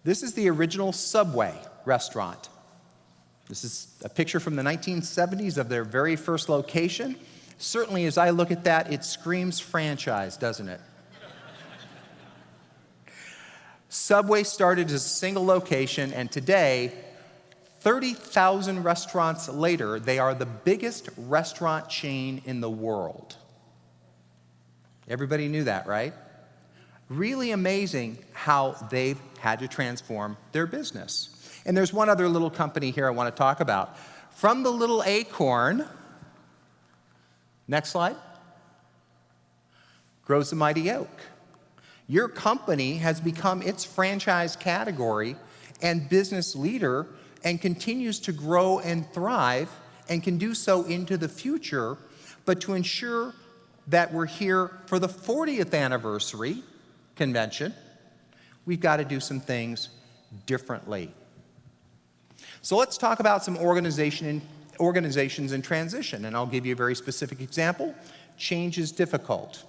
This is the original Subway restaurant. This is a picture from the 1970s of their very first location. Certainly, as I look at that, it screams franchise, doesn't it? Subway started as a single location, and today, 30,000 restaurants later, they are the biggest restaurant chain in the world. Everybody knew that, right? Really amazing how they've had to transform their business. And there's one other little company here I want to talk about. From the little acorn, next slide, grows the mighty oak. Your company has become its franchise category and business leader and continues to grow and thrive and can do so into the future. But to ensure that we're here for the 40th anniversary convention, we've got to do some things differently. So let's talk about some organizations in transition, and I'll give you a very specific example. Change is difficult.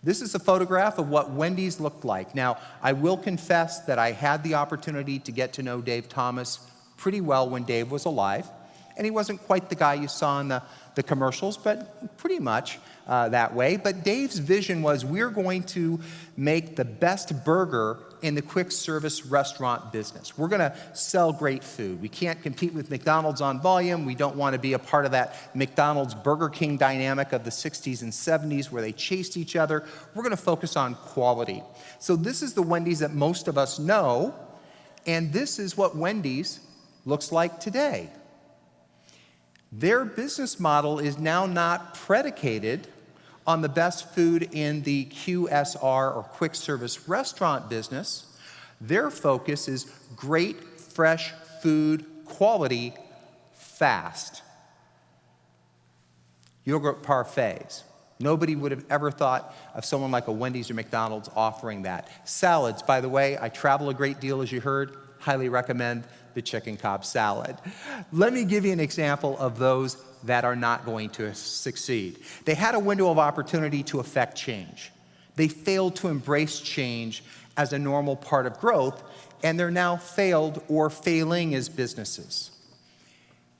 This is a photograph of what Wendy's looked like. Now, I will confess that I had the opportunity to get to know Dave Thomas pretty well when Dave was alive, and he wasn't quite the guy you saw in the commercials, but pretty much that way. But Dave's vision was, we're going to make the best burger in the quick service restaurant business. We're going to sell great food. We can't compete with McDonald's on volume. We don't want to be a part of that McDonald's Burger King dynamic of the 60s and 70s where they chased each other. We're going to focus on quality. So this is the Wendy's that most of us know, and this is what Wendy's looks like today. Their business model is now not predicated on the best food in the QSR or quick service restaurant business. Their focus is great, fresh food, quality, fast. Yogurt parfaits. Nobody would have ever thought of someone like a Wendy's or McDonald's offering that. Salads, by the way, I travel a great deal, as you heard. Highly recommend the chicken Cobb salad. Let me give you an example of those that are not going to succeed. They had a window of opportunity to affect change. They failed to embrace change as a normal part of growth, and they're now failed or failing as businesses.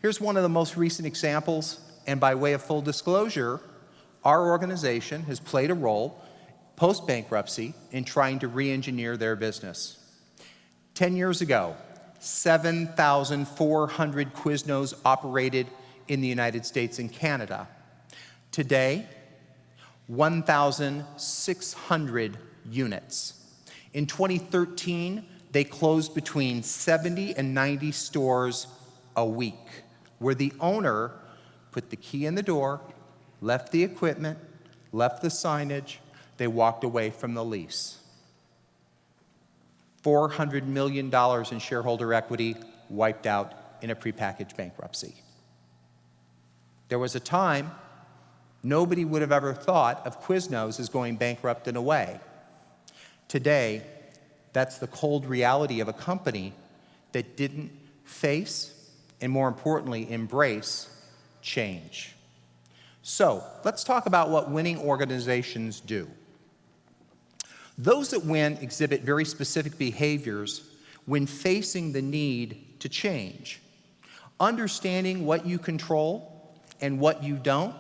Here's one of the most recent examples, and by way of full disclosure, our organization has played a role post-bankruptcy in trying to re-engineer their business. 10 years ago, 7,400 Quiznos operated in the United States and Canada. Today, 1,600 units. In 2013, they closed between 70 and 90 stores a week, where the owner put the key in the door, left the equipment, left the signage, they walked away from the lease. $400 million in shareholder equity wiped out in a prepackaged bankruptcy. There was a time nobody would have ever thought of Quiznos as going bankrupt in a way. Today, that's the cold reality of a company that didn't face, and more importantly, embrace change. So, let's talk about what winning organizations do. Those that win exhibit very specific behaviors when facing the need to change. Understanding what you control and what you don't,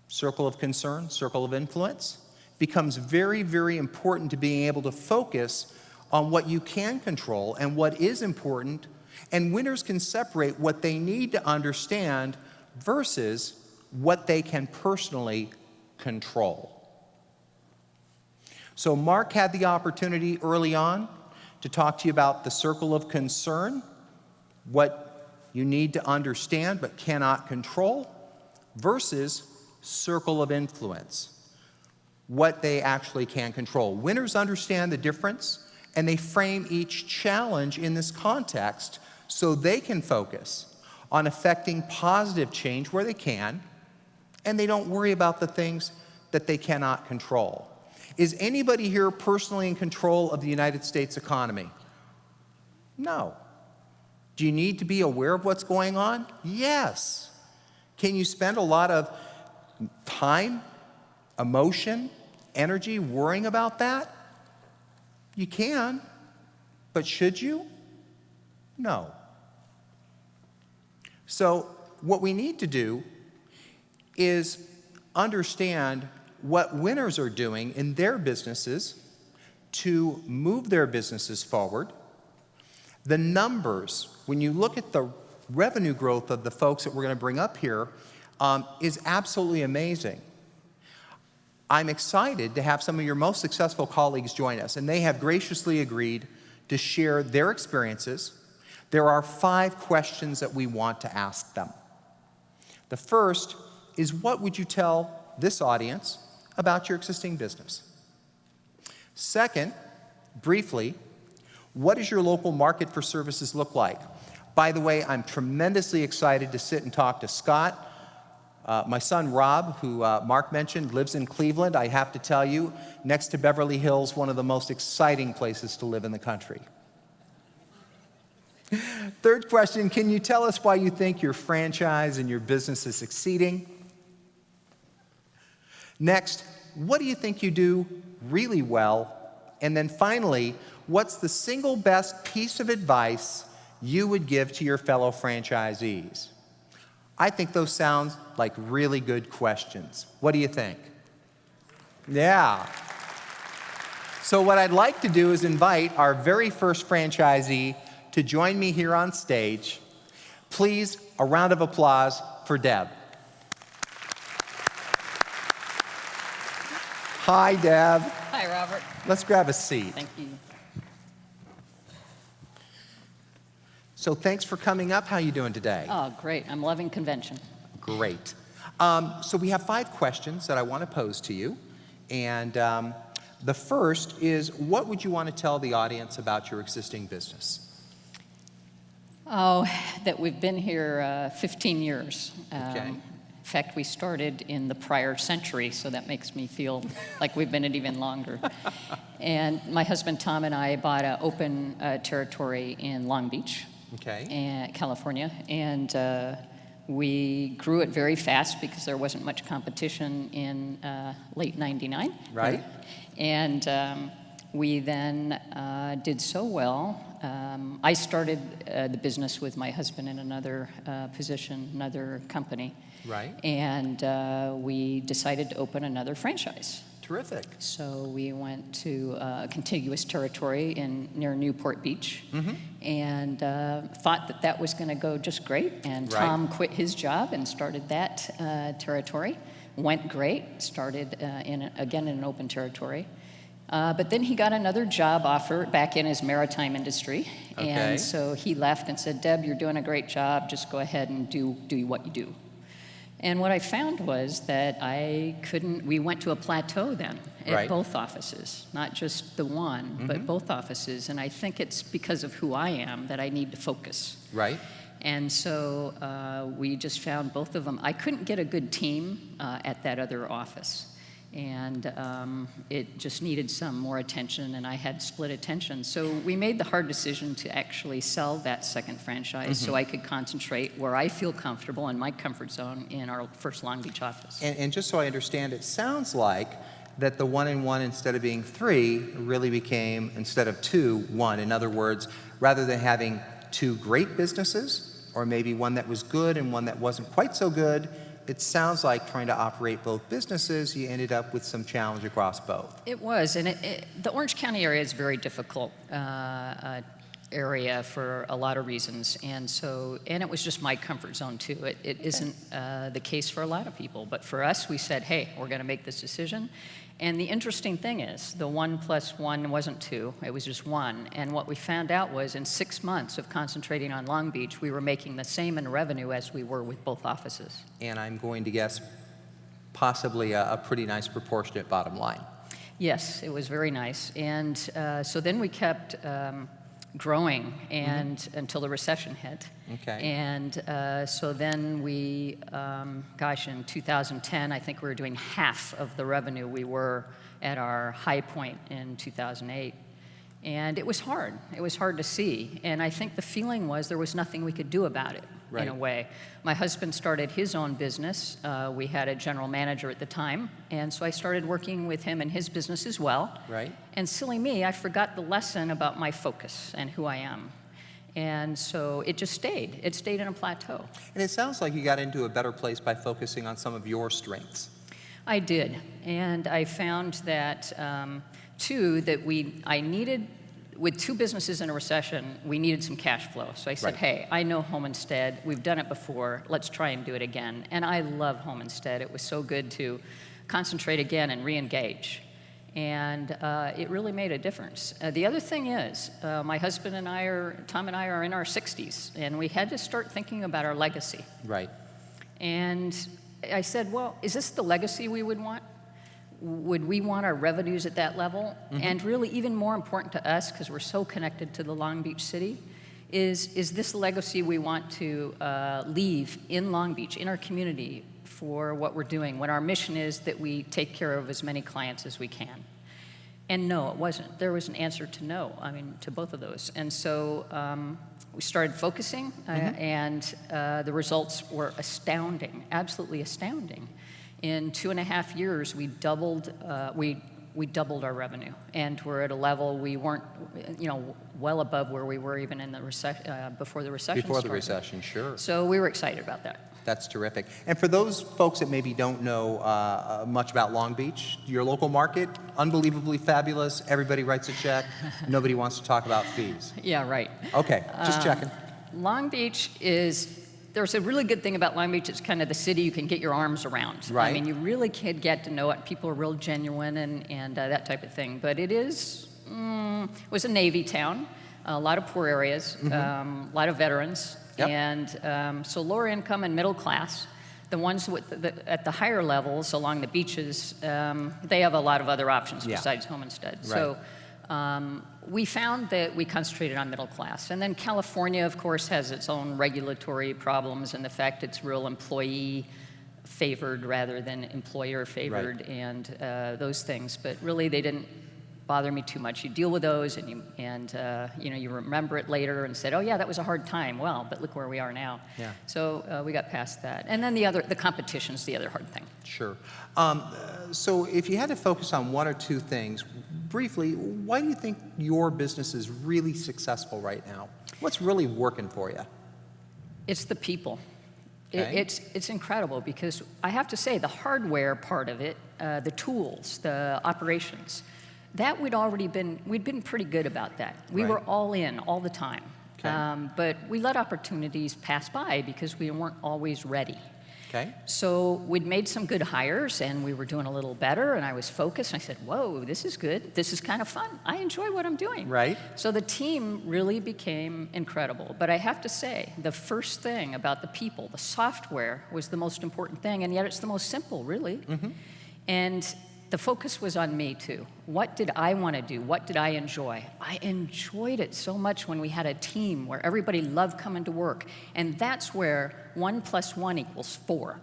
circle of concern, circle of influence, becomes very, very important to being able to focus on what you can control and what is important, and winners can separate what they need to understand versus what they can personally control. So Mark had the opportunity early on to talk to you about the circle of concern, what you need to understand but cannot control, versus circle of influence, what they actually can control. Winners understand the difference, and they frame each challenge in this context so they can focus on affecting positive change where they can, and they don't worry about the things that they cannot control. Is anybody here personally in control of the United States economy? No. Do you need to be aware of what's going on? Yes. Can you spend a lot of time, emotion, energy worrying about that? You can. But should you? No. So what we need to do is understand what winners are doing in their businesses to move their businesses forward. The numbers, when you look at the revenue growth of the folks that we're going to bring up here, is absolutely amazing. I'm excited to have some of your most successful colleagues join us, and they have graciously agreed to share their experiences. There are 5 questions that we want to ask them. The first is, what would you tell this audience about your existing business? Second, briefly, what does your local market for services look like? By the way, I'm tremendously excited to sit and talk to Scott. My son Rob, who Mark mentioned, lives in Cleveland. I have to tell you, next to Beverly Hills, one of the most exciting places to live in the country. Third question, can you tell us why you think your franchise and your business is succeeding? Next, what do you think you do really well? And then finally, what's the single best piece of advice you would give to your fellow franchisees? I think those sound like really good questions. What do you think? Yeah. So what I'd like to do is invite our very first franchisee to join me here on stage. Please, a round of applause for Deb. Hi, Deb. Hi, Robert. Let's grab a seat. Thank you. So thanks for coming up. How are you doing today? Oh, great. I'm loving convention. Great. So we have 5 questions that I want to pose to you. And the first is, what would you want to tell the audience about your existing business? Oh, that we've been here 15 years. Okay. In fact, we started in the prior century, so that makes me feel like we've been it even longer. And my husband Tom and I bought an open territory in Long Beach, California, and we grew it very fast because there wasn't much competition in late '99. Right. And we then did so well. I started the business with my husband in another position, another company. Right. And we decided to open another franchise. Terrific. So we went to a contiguous territory near Newport Beach, and thought that that was going to go just great. And Tom quit his job and started that territory. Went great. Started again in an open territory. But then he got another job offer back in his maritime industry. Okay. And so he left and said, Deb, you're doing a great job. Just go ahead and do what you do. And what I found was that we went to a plateau then at both offices, not just the one, but both offices. And I think it's because of who I am that I need to focus. Right. And so we just found both of them. I couldn't get a good team at that other office. And it just needed some more attention, and I had split attention. So we made the hard decision to actually sell that second franchise so I could concentrate where I feel comfortable in my comfort zone in our first Long Beach office. And just so I understand, it sounds like that the 1 and 1, instead of being 3, really became, instead of 2, 1. In other words, rather than having 2 great businesses, or maybe one that was good and one that wasn't quite so good, it sounds like trying to operate both businesses, you ended up with some challenge across both. It was, and the Orange County area is a very difficult area for a lot of reasons, and it was just my comfort zone too. It isn't the case for a lot of people, but for us, we said, hey, we're going to make this decision. And the interesting thing is, the 1 + 1 wasn't 2, it was just 1. And what we found out was in 6 months of concentrating on Long Beach, we were making the same in revenue as we were with both offices. And I'm going to guess possibly a pretty nice proportionate bottom line. Yes, it was very nice. And so then we kept growing until the recession hit. Okay. And so then we, in 2010, I think we were doing half of the revenue we were at our high point in 2008. And it was hard. It was hard to see. And I think the feeling was there was nothing we could do about it. in a Right. way. My husband started his own business. We had a general manager at the time, and so I started working with him in his business as well. Right. And silly me, I forgot the lesson about my focus and who I am. And so it just stayed. It stayed in a plateau. And it sounds like you got into a better place by focusing on some of your strengths. I did, and I found that, too, that I needed, with two businesses in a recession, we needed some cash flow. So I said, Right. hey, I know Home Instead. We've done it before. Let's try and do it again. And I love Home Instead. It was so good to concentrate again and re-engage. And it really made a difference. The other thing is, my husband and Tom and I are in our 60s, and we had to start thinking about our legacy. Right. And I said, well, is this the legacy we would want? Would we want our revenues at that level? And really, even more important to us, because we're so connected to the Long Beach city, is this the legacy we want to leave in Long Beach, in our community, for what we're doing, when our mission is that we take care of as many clients as we can? And no, it wasn't. There was an answer to no, to both of those. And so we started focusing, and the results were astounding, absolutely astounding. In 2.5 years, we doubled our revenue, and we're at a level we weren't, well above where we were even in the before the recession Before the started. recession, sure. So we were excited about that. That's terrific. And for those folks that maybe don't know much about Long Beach, your local market, unbelievably fabulous. Everybody writes a check. Nobody wants to talk about fees. Yeah, right. Okay, just checking. Long Beach there's a really good thing about Long Beach. It's kind of the city you can get your arms around. Right. You really can get to know it. People are real genuine and that type of thing. But it was a Navy town, a lot of poor areas, a lot of veterans. Yep. And so lower income and middle class, the ones at the higher levels along the beaches, they have a lot of other options besides Home Instead. Right. So we found that we concentrated on middle class. And then California, of course, has its own regulatory problems and the fact it's real employee favored rather than employer favored and those things. But really, they didn't bother me too much. You deal with those and you remember it later and said, oh yeah, that was a hard time. Well, but look where we are now. Yeah. So we got past that. And then the competition's the other hard thing. Sure. So if you had to focus on one or two things, briefly, why do you think your business is really successful right now? What's really working for you? It's the people. Okay. It's incredible because I have to say the hardware part of it, the tools, the operations, that we'd been pretty good about that. We were all in all the time. Okay. But we let opportunities pass by because we weren't always ready. Okay. So we'd made some good hires and we were doing a little better and I was focused and I said, whoa, this is good. This is kind of fun. I enjoy what I'm doing. Right. So the team really became incredible. But I have to say, the first thing about the people, the software was the most important thing, and yet it's the most simple, really. And the focus was on me, too. What did I want to do? What did I enjoy? I enjoyed it so much when we had a team where everybody loved coming to work. And that's where 1 + 1 = 4.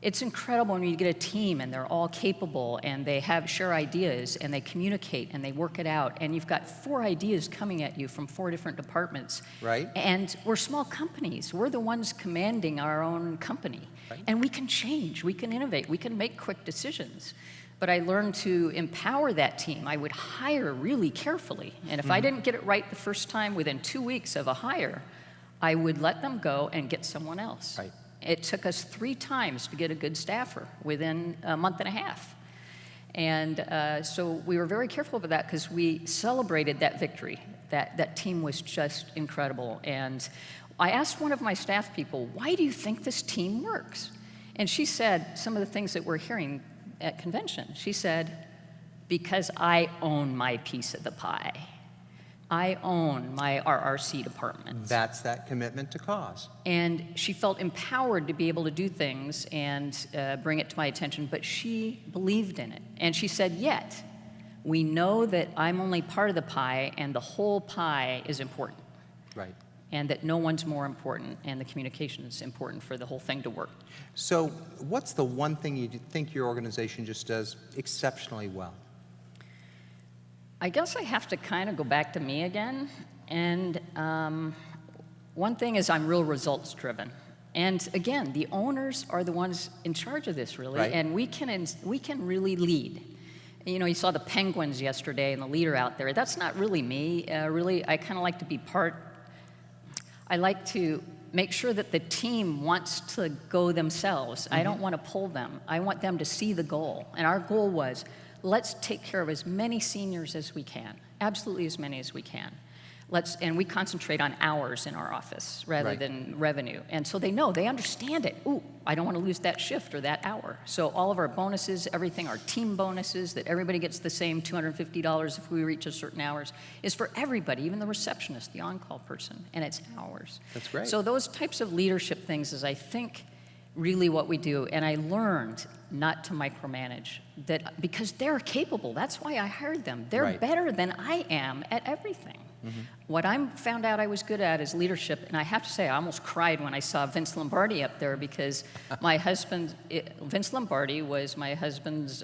It's incredible when you get a team and they're all capable and they share ideas and they communicate and they work it out. And you've got 4 ideas coming at you from 4 different departments. Right. And we're small companies. We're the ones commanding our own company. Right. And we can change. We can innovate. We can make quick decisions. But I learned to empower that team. I would hire really carefully. And if I didn't get it right the first time, within 2 weeks of a hire, I would let them go and get someone else. Right. It took us 3 times to get a good staffer within a month and a half. And so we were very careful about that because we celebrated that victory. That team was just incredible. And I asked one of my staff people, why do you think this team works? And she said some of the things that we're hearing at convention. She said, because I own my piece of the pie. I own my RRC department. That's that commitment to cause. And she felt empowered to be able to do things and bring it to my attention, but she believed in it. And she said, yet, we know that I'm only part of the pie and the whole pie is important. Right. And that no one's more important and the communication is important for the whole thing to work. So what's the one thing you think your organization just does exceptionally well? I guess I have to kind of go back to me again. And one thing is I'm real results driven. And again, the owners are the ones in charge of this, really, Right. and we can really lead. You know, you saw the penguins yesterday and the leader out there. That's not really me. Really, I kind of like to be I like to make sure that the team wants to go themselves. I don't want to pull them. I want them to see the goal. And our goal was, let's take care of as many seniors as we can, absolutely as many as we can. And we concentrate on hours in our office rather Right. than revenue. And so they know, they understand it. Ooh, I don't want to lose that shift or that hour. So all of our bonuses, everything, our team bonuses, that everybody gets the same $250 if we reach a certain hours, is for everybody, even the receptionist, the on-call person, and it's hours. That's great. So those types of leadership things is, I think, really what we do. And I learned not to micromanage, that because they're capable. That's why I hired them. They're Right. better than I am at everything. What I found out I was good at is leadership, and I have to say, I almost cried when I saw Vince Lombardi up there, because Vince Lombardi was my husband's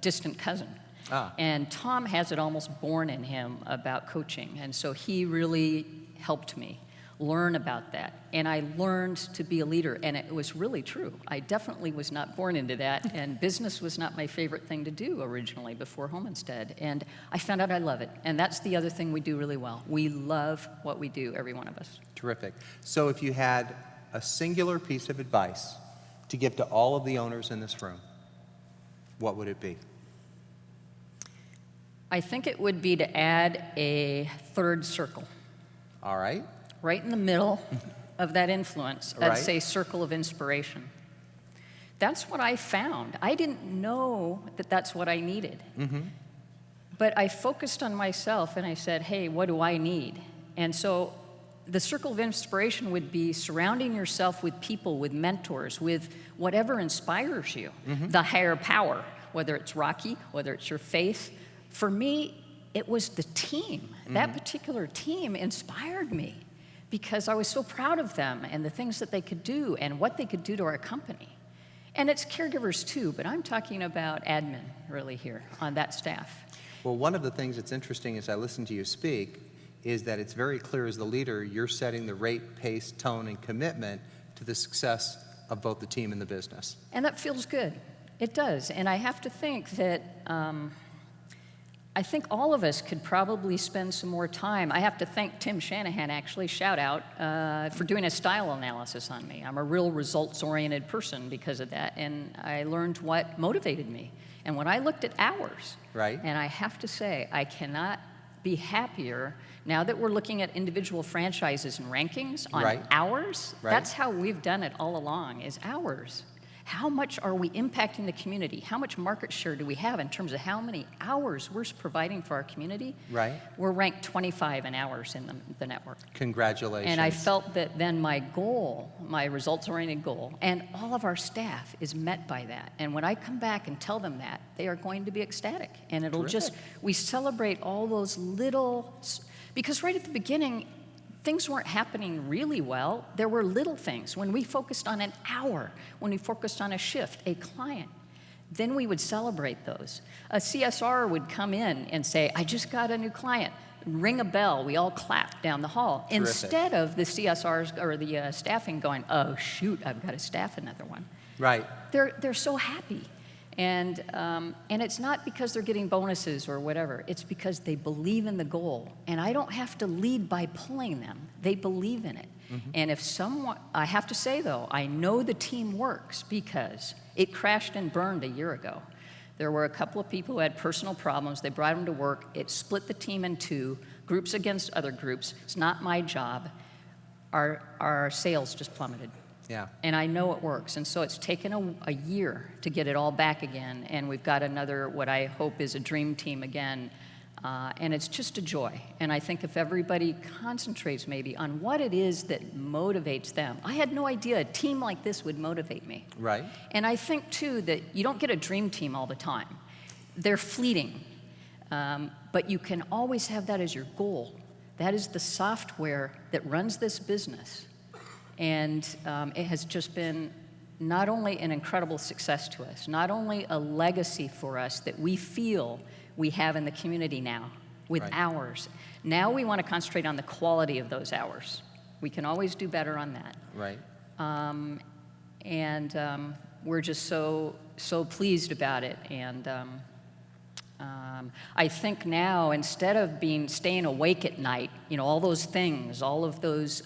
distant cousin. Ah. And Tom has it almost born in him about coaching, and so he really helped me learn about that. And I learned to be a leader, and it was really true. I definitely was not born into that, and business was not my favorite thing to do originally before Home Instead. And I found out I love it, and that's the other thing we do really well. We love what we do, every one of us. Terrific. So if you had a singular piece of advice to give to all of the owners in this room, what would it be? I think it would be to add a third circle. All right. Right in the middle of that influence, that's Right. a circle of inspiration. That's what I found. I didn't know that that's what I needed. But I focused on myself and I said, hey, what do I need? And so the circle of inspiration would be surrounding yourself with people, with mentors, with whatever inspires you, the higher power, whether it's Rocky, whether it's your faith. For me, it was the team. That particular team inspired me, because I was so proud of them and the things that they could do and what they could do to our company. And it's caregivers too, but I'm talking about admin really here on that staff. Well, one of the things that's interesting as I listen to you speak is that it's very clear as the leader, you're setting the rate, pace, tone, and commitment to the success of both the team and the business. And that feels good. It does. And I have to think that I think all of us could probably spend some more time. I have to thank Tim Shanahan, actually, shout out, for doing a style analysis on me. I'm a real results-oriented person because of that, and I learned what motivated me. And when I looked at hours, Right. and I have to say, I cannot be happier now that we're looking at individual franchises and rankings on Right. hours. Right. That's how we've done it all along, is hours. How much are we impacting the community? How much market share do we have in terms of how many hours we're providing for our community? Right. We're ranked 25 in hours in the network. Congratulations. And I felt that then my goal, my results-oriented goal, and all of our staff is met by that. And when I come back and tell them that, they are going to be ecstatic. And it'll Terrific. we celebrate all those little, because right at the beginning, things weren't happening really well. There were little things. When we focused on an hour, when we focused on a shift, a client, then we would celebrate those. A CSR would come in and say, I just got a new client. Ring a bell. We all clap down the hall. Terrific. Instead of the CSRs or the staffing going, oh, shoot, I've got to staff another one. Right. They're so happy. And it's not because they're getting bonuses or whatever. It's because they believe in the goal. And I don't have to lead by pulling them. They believe in it. And if someone, I have to say though, I know the team works because it crashed and burned a year ago. There were a couple of people who had personal problems. They brought them to work. It split the team in two, groups against other groups. It's not my job. Our sales just plummeted. Yeah. And I know it works. And so it's taken a year to get it all back again. And we've got another, what I hope is a dream team again. And it's just a joy. And I think if everybody concentrates maybe on what it is that motivates them. I had no idea a team like this would motivate me. Right. And I think, too, that you don't get a dream team all the time. They're fleeting. But you can always have that as your goal. That is the software that runs this business. And it has just been not only an incredible success to us, not only a legacy for us that we feel we have in the community now with Right. hours. Now we want to concentrate on the quality of those hours. We can always do better on that. Right. And we're just so pleased about it. And I think now, instead of staying awake at night, all those things, all of those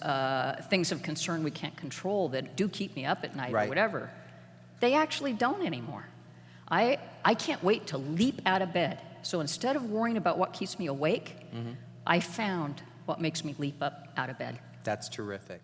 things of concern we can't control that do keep me up at night Right. or whatever, they actually don't anymore. I can't wait to leap out of bed. So instead of worrying about what keeps me awake, I found what makes me leap up out of bed. That's terrific.